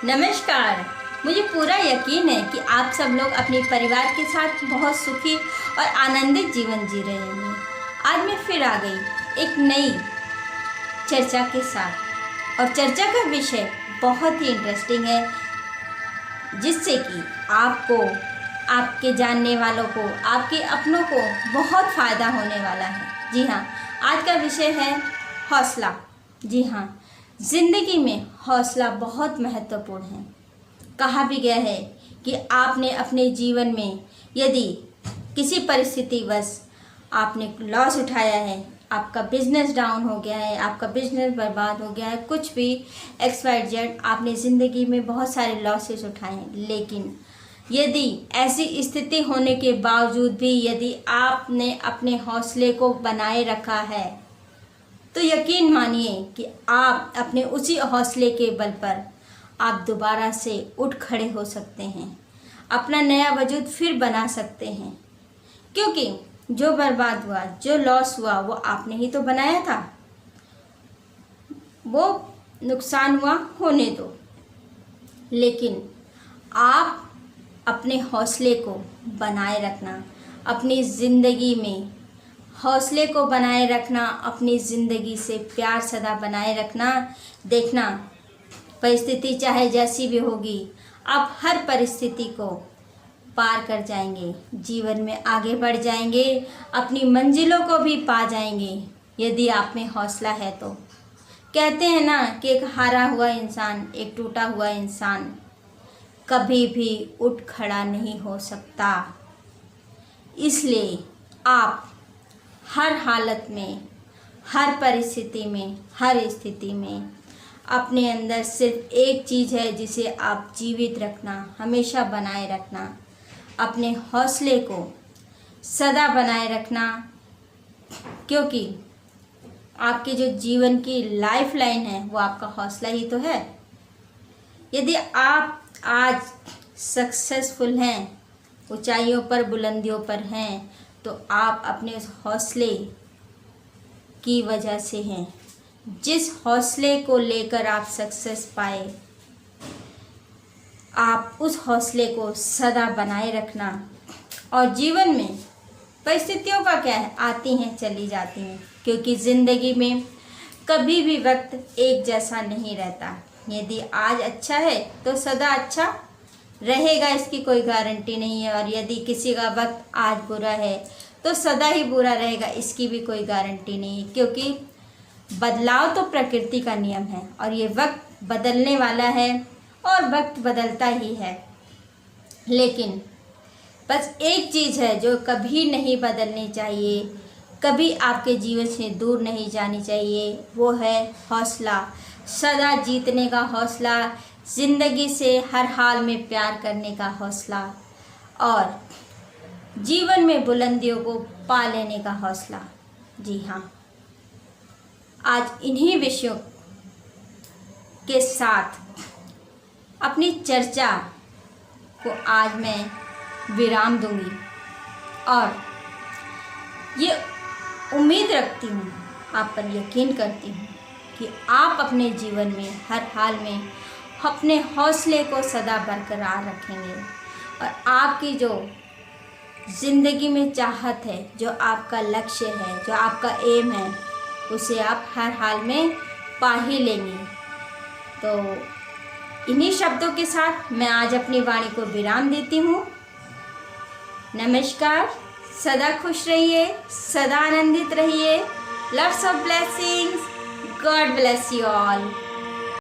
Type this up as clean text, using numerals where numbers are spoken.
नमस्कार। मुझे पूरा यकीन है कि आप सब लोग अपने परिवार के साथ बहुत सुखी और आनंदित जीवन जी रहे हैं। आज मैं फिर आ गई एक नई चर्चा के साथ, और चर्चा का विषय बहुत ही इंटरेस्टिंग है, जिससे कि आपको, आपके जानने वालों को, आपके अपनों को बहुत फ़ायदा होने वाला है। जी हाँ, आज का विषय है हौसला। जी हाँ, ज़िंदगी में हौसला बहुत महत्वपूर्ण है। कहा भी गया है कि आपने अपने जीवन में यदि किसी परिस्थितिवश आपने लॉस उठाया है, आपका बिजनेस डाउन हो गया है, आपका बिजनेस बर्बाद हो गया है, कुछ भी XYZ, आपने ज़िंदगी में बहुत सारे लॉसेस उठाए हैं, लेकिन यदि ऐसी स्थिति होने के बावजूद भी यदि आपने अपने हौसले को बनाए रखा है, तो यकीन मानिए कि आप अपने उसी हौसले के बल पर आप दोबारा से उठ खड़े हो सकते हैं, अपना नया वजूद फिर बना सकते हैं। क्योंकि जो बर्बाद हुआ, जो लॉस हुआ, वो आपने ही तो बनाया था। वो नुकसान हुआ, होने दो, लेकिन आप अपने हौसले को बनाए रखना, अपनी ज़िंदगी में हौसले को बनाए रखना, अपनी ज़िंदगी से प्यार सदा बनाए रखना। देखना, परिस्थिति चाहे जैसी भी होगी, आप हर परिस्थिति को पार कर जाएंगे, जीवन में आगे बढ़ जाएंगे, अपनी मंजिलों को भी पा जाएंगे, यदि आप में हौसला है तो। कहते हैं ना कि एक हारा हुआ इंसान, एक टूटा हुआ इंसान कभी भी उठ खड़ा नहीं हो सकता। इसलिए आप हर हालत में, हर परिस्थिति में, हर स्थिति में अपने अंदर सिर्फ एक चीज़ है जिसे आप जीवित रखना, हमेशा बनाए रखना, अपने हौसले को सदा बनाए रखना। क्योंकि आपके जो जीवन की लाइफ लाइन है वो आपका हौसला ही तो है। यदि आप आज सक्सेसफुल हैं, ऊंचाइयों पर, बुलंदियों पर हैं, तो आप अपने उस हौसले की वजह से हैं। जिस हौसले को लेकर आप सक्सेस पाए, आप उस हौसले को सदा बनाए रखना। और जीवन में परिस्थितियों का क्या है, आती हैं चली जाती हैं, क्योंकि ज़िंदगी में कभी भी वक्त एक जैसा नहीं रहता। यदि आज अच्छा है तो सदा अच्छा रहेगा, इसकी कोई गारंटी नहीं है। और यदि किसी का वक्त आज बुरा है तो सदा ही बुरा रहेगा, इसकी भी कोई गारंटी नहीं है। क्योंकि बदलाव तो प्रकृति का नियम है, और ये वक्त बदलने वाला है, और वक्त बदलता ही है। लेकिन बस एक चीज़ है जो कभी नहीं बदलनी चाहिए, कभी आपके जीवन से दूर नहीं जानी चाहिए, वो है हौसला। सदा जीतने का हौसला, ज़िंदगी से हर हाल में प्यार करने का हौसला, और जीवन में बुलंदियों को पा लेने का हौसला। जी हाँ, आज इन्हीं विषयों के साथ अपनी चर्चा को आज मैं विराम दूंगी, और ये उम्मीद रखती हूँ, आप पर यकीन करती हूँ कि आप अपने जीवन में हर हाल में अपने हौसले को सदा बरकरार रखेंगे, और आपकी जो ज़िंदगी में चाहत है, जो आपका लक्ष्य है, जो आपका एम है, उसे आप हर हाल में पा ही लेंगे। तो इन्हीं शब्दों के साथ मैं आज अपनी वाणी को विराम देती हूँ। नमस्कार। सदा खुश रहिए, सदा आनंदित रहिए। Loves of blessings. God bless you all.